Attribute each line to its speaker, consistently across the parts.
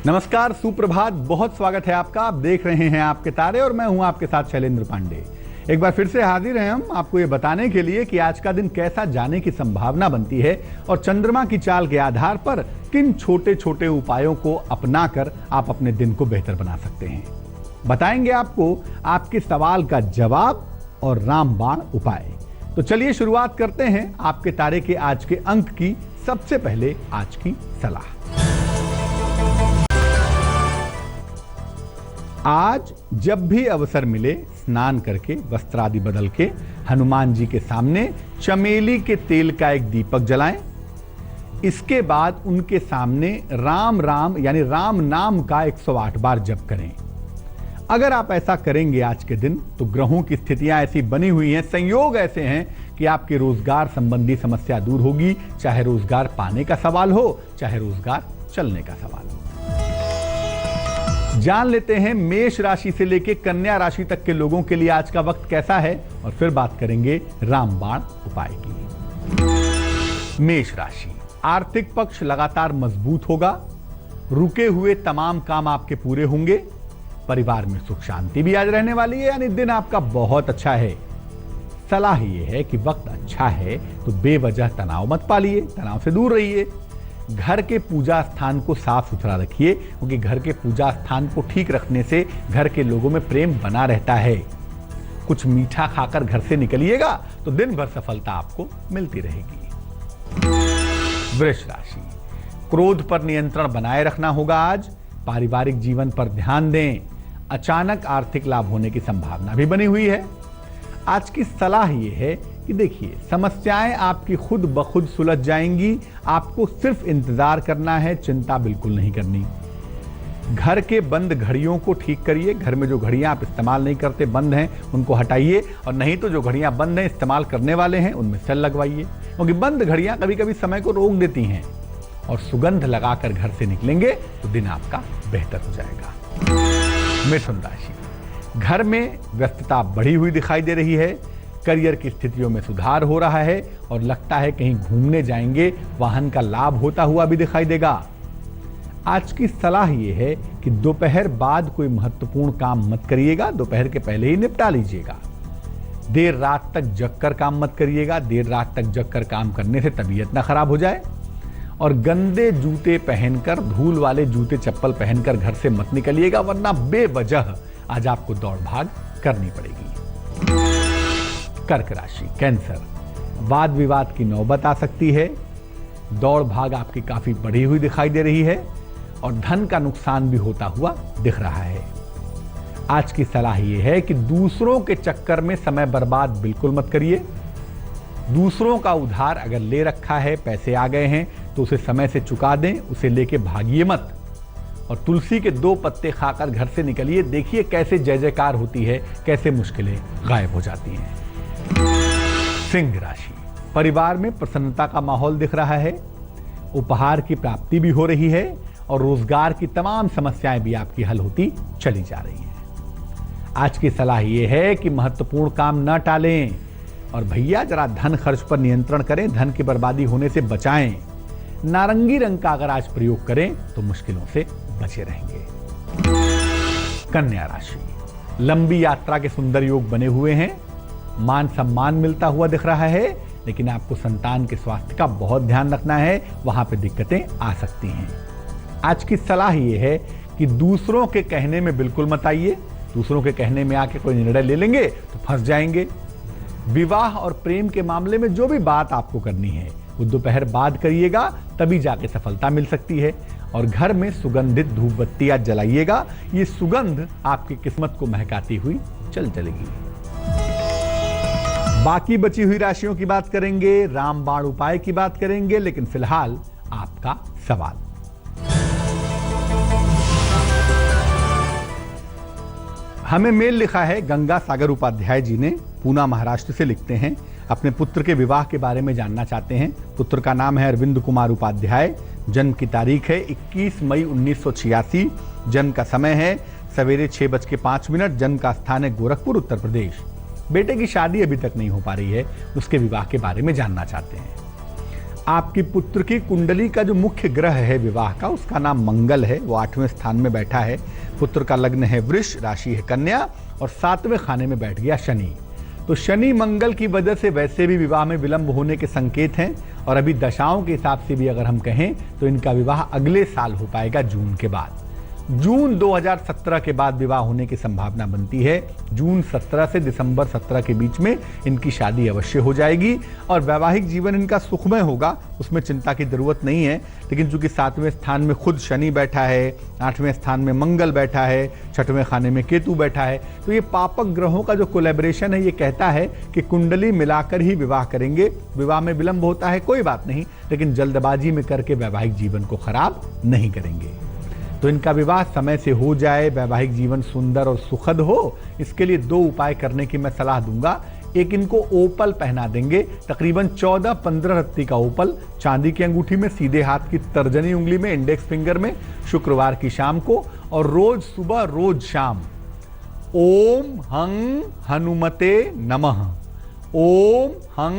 Speaker 1: नमस्कार, सुप्रभात, बहुत स्वागत है आपका। आप देख रहे हैं आपके तारे और मैं हूं आपके साथ शैलेंद्र पांडे। एक बार फिर से हाजिर हैं हम आपको ये बताने के लिए कि आज का दिन कैसा जाने की संभावना बनती है और चंद्रमा की चाल के आधार पर किन छोटे छोटे उपायों को अपनाकर आप अपने दिन को बेहतर बना सकते हैं। बताएंगे आपको आपके सवाल का जवाब और रामबाण उपाय। तो चलिए शुरुआत करते हैं आपके तारे के आज के अंक की। सबसे पहले आज की सलाह। आज जब भी अवसर मिले स्नान करके वस्त्र आदि बदल के हनुमान जी के सामने चमेली के तेल का एक दीपक जलाएं। इसके बाद उनके सामने राम राम यानी राम नाम का 108 बार जप करें। अगर आप ऐसा करेंगे आज के दिन तो ग्रहों की स्थितियां ऐसी बनी हुई हैं, संयोग ऐसे हैं कि आपके रोजगार संबंधी समस्या दूर होगी, चाहे रोजगार पाने का सवाल हो चाहे रोजगार चलने का सवाल हो। जान लेते हैं मेष राशि से लेकर कन्या राशि तक के लोगों के लिए आज का वक्त कैसा है और फिर बात करेंगे रामबाण उपाय की। मेष राशि, आर्थिक पक्ष लगातार मजबूत होगा। रुके हुए तमाम काम आपके पूरे होंगे। परिवार में सुख शांति भी आज रहने वाली है, यानी दिन आपका बहुत अच्छा है। सलाह यह है कि वक्त अच्छा है तो बेवजह तनाव मत पालिए, तनाव से दूर रहिए। घर के पूजा स्थान को साफ सुथरा रखिए, क्योंकि घर के पूजा स्थान को ठीक रखने से घर के लोगों में प्रेम बना रहता है। कुछ मीठा खाकर घर से निकलिएगा तो दिन भर सफलता आपको मिलती रहेगी। वृष राशि, क्रोध पर नियंत्रण बनाए रखना होगा। आज पारिवारिक जीवन पर ध्यान दें। अचानक आर्थिक लाभ होने की संभावना भी बनी हुई है। आज की सलाह यह है कि देखिए, समस्याएं आपकी खुद ब खुद सुलझ जाएंगी। आपको सिर्फ इंतजार करना है, चिंता बिल्कुल नहीं करनी। घर के बंद घड़ियों को ठीक करिए। घर में जो घड़ियां आप इस्तेमाल नहीं करते, बंद हैं, उनको हटाइए। और नहीं तो जो घड़ियां बंद हैं, इस्तेमाल करने वाले हैं, उनमें सेल लगवाइए, क्योंकि बंद घड़ियां कभी कभी समय को रोक देती हैं। और सुगंध लगाकर घर से निकलेंगे तो दिन आपका बेहतर हो जाएगा। मिथुन राशि, घर में व्यस्तता बढ़ी हुई दिखाई दे रही है। करियर की स्थितियों में सुधार हो रहा है और लगता है कहीं घूमने जाएंगे, वाहन का लाभ होता हुआ भी दिखाई देगा। आज की सलाह यह है कि दोपहर बाद कोई महत्वपूर्ण काम मत करिएगा, दोपहर के पहले ही निपटा लीजिएगा। देर रात तक जगकर काम मत करिएगा। देर रात तक जगकर काम करने से तबीयत ना खराब हो जाए। और गंदे जूते पहनकर, धूल वाले जूते चप्पल पहनकर घर से मत निकलिएगा, वरना बेवजह आज आपको दौड़ भाग करनी पड़ेगी। कर्क राशि, कैंसर, वाद विवाद की नौबत आ सकती है। दौड़ भाग आपकी काफी बढ़ी हुई दिखाई दे रही है और धन का नुकसान भी होता हुआ दिख रहा है। आज की सलाह यह है कि दूसरों के चक्कर में समय बर्बाद बिल्कुल मत करिए। दूसरों का उधार अगर ले रखा है, पैसे आ गए हैं तो उसे समय से चुका दें, उसे लेके भागिए मत। और तुलसी के 2 पत्ते खाकर घर से निकलिए। देखिए कैसे जय जयकार होती है, कैसे मुश्किलें गायब हो जाती हैं। सिंह राशि, परिवार में प्रसन्नता का माहौल दिख रहा है। उपहार की प्राप्ति भी हो रही है और रोजगार की तमाम समस्याएं भी आपकी हल होती चली जा रही हैं। आज की सलाह यह है कि महत्वपूर्ण काम न टालें और भैया जरा धन खर्च पर नियंत्रण करें, धन की बर्बादी होने से बचाएं। नारंगी रंग का अगर आज प्रयोग करें तो मुश्किलों से बचे रहेंगे। कन्या राशि, लंबी यात्रा के सुंदर योग बने हुए हैं। मान सम्मान मिलता हुआ दिख रहा है, लेकिन आपको संतान के स्वास्थ्य का बहुत ध्यान रखना है, वहां पे दिक्कतें आ सकती हैं। आज की सलाह यह है कि दूसरों के कहने में बिल्कुल मत आइए। दूसरों के कहने में आके कोई निर्णय ले लेंगे तो फंस जाएंगे। विवाह और प्रेम के मामले में जो भी बात आपको करनी है वो दोपहर बाद करिएगा, तभी जाके सफलता मिल सकती है। और घर में सुगंधित धूप बत्तियां जलाइएगा, ये सुगंध आपकी किस्मत को महकाती हुई चलेगी। बाकी बची हुई राशियों की बात करेंगे, रामबाण उपाय की बात करेंगे, लेकिन फिलहाल आपका सवाल। हमें मेल लिखा है गंगा सागर उपाध्याय जी ने, पूना महाराष्ट्र से लिखते हैं। अपने पुत्र के विवाह के बारे में जानना चाहते हैं। पुत्र का नाम है अरविंद कुमार उपाध्याय। जन्म की तारीख है 21 मई 1986। जन्म का समय है सवेरे 6:05। जन्म का स्थान है गोरखपुर, उत्तर प्रदेश। बेटे की शादी अभी तक नहीं हो पा रही है, उसके विवाह के बारे में जानना चाहते हैं। आपकी पुत्र की कुंडली का जो मुख्य ग्रह है विवाह का, उसका नाम मंगल है, वो 8वें स्थान में बैठा है। पुत्र का लग्न है वृष, राशि है कन्या और 7वें खाने में बैठ गया शनि। तो शनि मंगल की वजह से वैसे भी विवाह में विलंब होने के संकेत हैं और अभी दशाओं के हिसाब से भी अगर हम कहें तो इनका विवाह अगले साल हो पाएगा, जून के बाद। जून 2017 के बाद विवाह होने की संभावना बनती है। जून 17 से दिसंबर 17 के बीच में इनकी शादी अवश्य हो जाएगी और वैवाहिक जीवन इनका सुखमय होगा, उसमें चिंता की जरूरत नहीं है। लेकिन चूंकि 7वें स्थान में खुद शनि बैठा है, 8वें स्थान में मंगल बैठा है, 6वें खाने में केतु बैठा है, तो ये पापक ग्रहों का जो कोलैबोरेशन है ये कहता है कि कुंडली मिलाकर ही विवाह करेंगे। विवाह में विलंब होता है कोई बात नहीं, लेकिन जल्दबाजी में करके वैवाहिक जीवन को खराब नहीं करेंगे। तो इनका विवाह समय से हो जाए, वैवाहिक जीवन सुंदर और सुखद हो, इसके लिए 2 उपाय करने की मैं सलाह दूंगा। एक, इनको ओपल पहना देंगे, तकरीबन 14-15 रत्ती का ओपल चांदी की अंगूठी में, सीधे हाथ की तर्जनी उंगली में, इंडेक्स फिंगर में, शुक्रवार की शाम को, और रोज सुबह रोज शाम ओम हं हनुमते नमः, ओम हं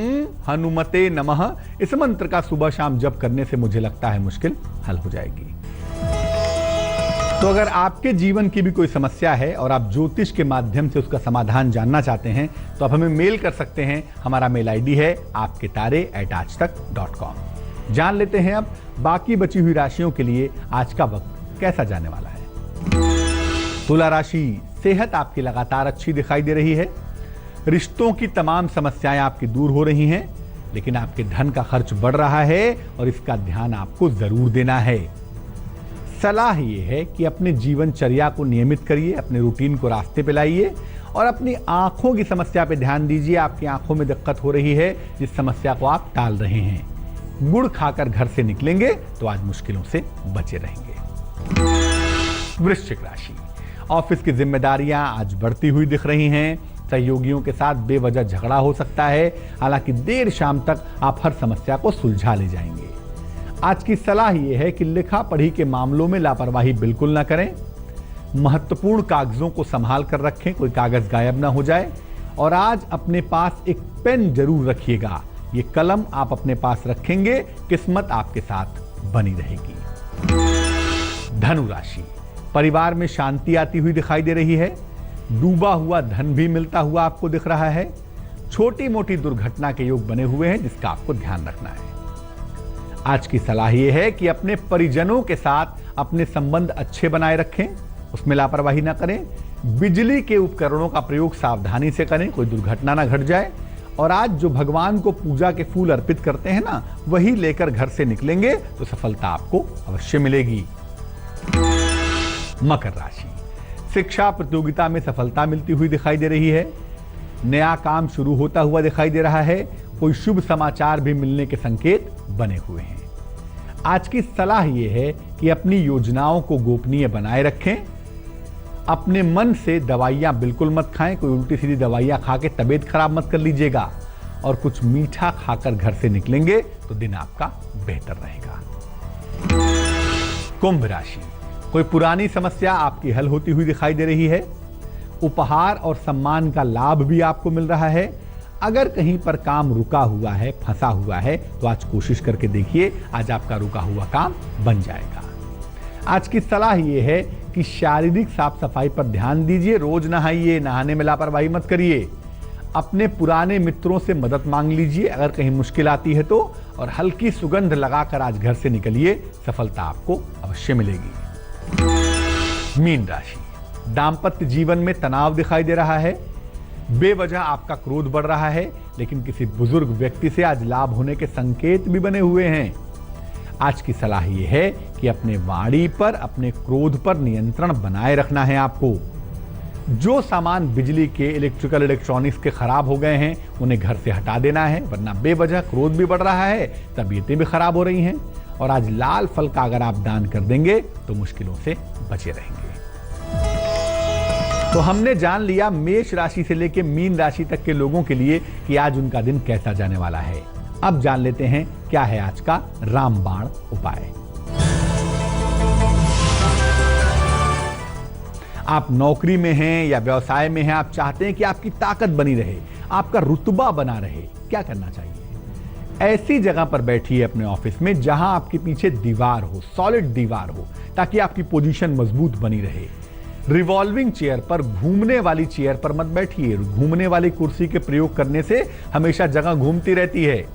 Speaker 1: हनुमते नमः, इस मंत्र का सुबह शाम जप करने से मुझे लगता है मुश्किल हल हो जाएगी। तो अगर आपके जीवन की भी कोई समस्या है और आप ज्योतिष के माध्यम से उसका समाधान जानना चाहते हैं तो आप हमें मेल कर सकते हैं। हमारा मेल आईडी है aapketare@aajtak.com। जान लेते हैं अब बाकी बची हुई राशियों के लिए आज का वक्त कैसा जाने वाला है। तुला राशि, सेहत आपकी लगातार अच्छी दिखाई दे रही है। रिश्तों की तमाम समस्याएं आपकी दूर हो रही हैं, लेकिन आपके धन का खर्च बढ़ रहा है और इसका ध्यान आपको जरूर देना है। सलाह ये है कि अपने जीवनचर्या को नियमित करिए, अपने रूटीन को रास्ते पे लाइए और अपनी आंखों की समस्या पे ध्यान दीजिए। आपकी आंखों में दिक्कत हो रही है, जिस समस्या को आप टाल रहे हैं। गुड़ खाकर घर से निकलेंगे तो आज मुश्किलों से बचे रहेंगे। वृश्चिक राशि, ऑफिस की जिम्मेदारियां आज बढ़ती हुई दिख रही हैं। सहयोगियों के साथ बेवजह झगड़ा हो सकता है, हालांकि देर शाम तक आप हर समस्या को सुलझा ले जाएंगे। आज की सलाह यह है कि लिखा पढ़ी के मामलों में लापरवाही बिल्कुल ना करें। महत्वपूर्ण कागजों को संभाल कर रखें, कोई कागज गायब ना हो जाए। और आज अपने पास एक पेन जरूर रखिएगा, ये कलम आप अपने पास रखेंगे, किस्मत आपके साथ बनी रहेगी। धनु राशि, परिवार में शांति आती हुई दिखाई दे रही है। डूबा हुआ धन भी मिलता हुआ आपको दिख रहा है। छोटी मोटी दुर्घटना के योग बने हुए हैं, जिसका आपको ध्यान रखना है। आज की सलाह यह है कि अपने परिजनों के साथ अपने संबंध अच्छे बनाए रखें, उसमें लापरवाही ना करें। बिजली के उपकरणों का प्रयोग सावधानी से करें, कोई दुर्घटना ना घट जाए। और आज जो भगवान को पूजा के फूल अर्पित करते हैं ना, वही लेकर घर से निकलेंगे तो सफलता आपको अवश्य मिलेगी। मकर राशि, शिक्षा प्रतियोगिता में सफलता मिलती हुई दिखाई दे रही है। नया काम शुरू होता हुआ दिखाई दे रहा है। कोई शुभ समाचार भी मिलने के संकेत बने हुए हैं। आज की सलाह यह है कि अपनी योजनाओं को गोपनीय बनाए रखें। अपने मन से दवाइयां बिल्कुल मत खाएं, कोई उल्टी सीधी दवाइयां खा के तबीयत खराब मत कर लीजिएगा। और कुछ मीठा खाकर घर से निकलेंगे तो दिन आपका बेहतर रहेगा। कुंभ राशि, कोई पुरानी समस्या आपकी हल होती हुई दिखाई दे रही है। उपहार और सम्मान का लाभ भी आपको मिल रहा है। अगर कहीं पर काम रुका हुआ है, फंसा हुआ है, तो आज कोशिश करके देखिए, आज आपका रुका हुआ काम बन जाएगा। आज की सलाह यह है कि शारीरिक साफ सफाई पर ध्यान दीजिए। रोज नहाइए, नहाने में लापरवाही मत करिए। अपने पुराने मित्रों से मदद मांग लीजिए अगर कहीं मुश्किल आती है तो। और हल्की सुगंध लगाकर आज घर से निकलिए, सफलता आपको अवश्य मिलेगी। मीन राशि, दाम्पत्य जीवन में तनाव दिखाई दे रहा है। बेवजह आपका क्रोध बढ़ रहा है, लेकिन किसी बुजुर्ग व्यक्ति से आज लाभ होने के संकेत भी बने हुए हैं। आज की सलाह यह है कि अपने वाणी पर, अपने क्रोध पर नियंत्रण बनाए रखना है आपको। जो सामान बिजली के, इलेक्ट्रिकल, इलेक्ट्रॉनिक्स के खराब हो गए हैं, उन्हें घर से हटा देना है, वरना बेवजह क्रोध भी बढ़ रहा है, तबीयतें भी खराब हो रही हैं। और आज लाल फल का अगर आप दान कर देंगे तो मुश्किलों से बचे रहेंगे। तो हमने जान लिया मेष राशि से लेकर मीन राशि तक के लोगों के लिए कि आज उनका दिन कैसा जाने वाला है। अब जान लेते हैं क्या है आज का रामबाण उपाय। आप नौकरी में हैं या व्यवसाय में हैं, आप चाहते हैं कि आपकी ताकत बनी रहे, आपका रुतबा बना रहे, क्या करना चाहिए? ऐसी जगह पर बैठिए अपने ऑफिस में जहां आपके पीछे दीवार हो, सॉलिड दीवार हो, ताकि आपकी पोजीशन मजबूत बनी रहे। रिवॉल्विंग चेयर पर, घूमने वाली चेयर पर मत बैठिए। घूमने वाली कुर्सी के प्रयोग करने से हमेशा जगह घूमती रहती है।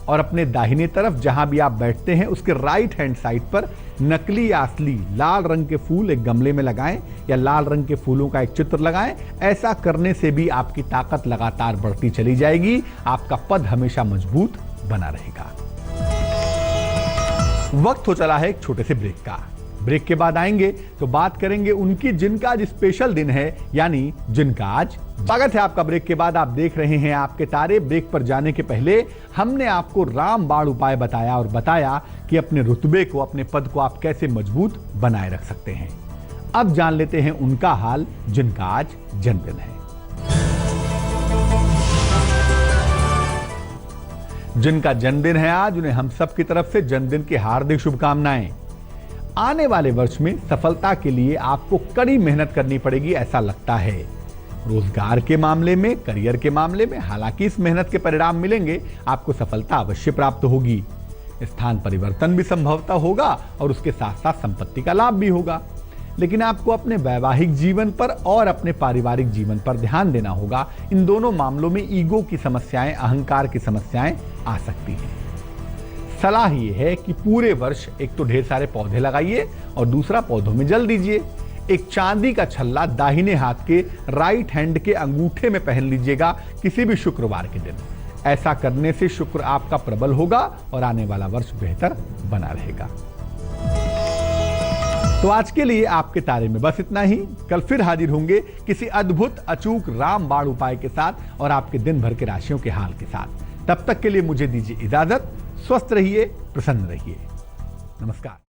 Speaker 1: और अपने दाहिने तरफ जहां भी आप बैठते हैं उसके राइट हैंड साइड पर नकली या असली लाल रंग के फूल एक गमले में लगाएं या लाल रंग के फूलों का एक चित्र लगाएं। ऐसा करने से भी आपकी ताकत लगातार बढ़ती चली जाएगी। आपका पद हमेशा मजबूत बना रहेगा। वक्त हो चला है एक छोटे से ब्रेक का। ब्रेक के बाद आएंगे तो बात करेंगे उनकी जिनका आज स्पेशल दिन है, यानी जिनका आज। स्वागत है आपका ब्रेक के बाद। आप देख रहे हैं आपके तारे। ब्रेक पर जाने के पहले हमने आपको रामबाण उपाय बताया और बताया कि अपने रुतबे को, अपने पद को आप कैसे मजबूत बनाए रख सकते हैं। अब जान लेते हैं उनका हाल जिनका आज जन्मदिन है। जिनका जन्मदिन है आज, उन्हें हम सब की तरफ से जन्मदिन की हार्दिक शुभकामनाएं। आने वाले वर्ष में सफलता के लिए आपको कड़ी मेहनत करनी पड़ेगी ऐसा लगता है। रोजगार के मामले में, करियर के मामले में, हालांकि इस मेहनत के परिणाम मिलेंगे, आपको सफलता अवश्य प्राप्त होगी। स्थान परिवर्तन भी संभवतः होगा और उसके साथ साथ संपत्ति का लाभ भी होगा। लेकिन आपको अपने वैवाहिक जीवन पर और अपने पारिवारिक जीवन पर ध्यान देना होगा। इन दोनों मामलों में ईगो की समस्याएं, अहंकार की समस्याएं आ सकती हैं। सलाह ये है कि पूरे वर्ष एक तो ढेर सारे पौधे लगाइए और दूसरा पौधों में जल दीजिए। एक चांदी का छल्ला दाहिने हाथ के राइट हैंड के अंगूठे में पहन लीजिएगा किसी भी शुक्रवार के दिन। ऐसा करने से शुक्र आपका प्रबल होगा और आने वाला वर्ष बेहतर बना रहेगा। तो आज के लिए आपके तारे में बस इतना ही। कल फिर हाजिर होंगे किसी अद्भुत अचूक रामबाण उपाय के साथ और आपके दिन भर के राशियों के हाल के साथ। तब तक के लिए मुझे दीजिए इजाजत। स्वस्थ रहिए, प्रसन्न रहिए। नमस्कार।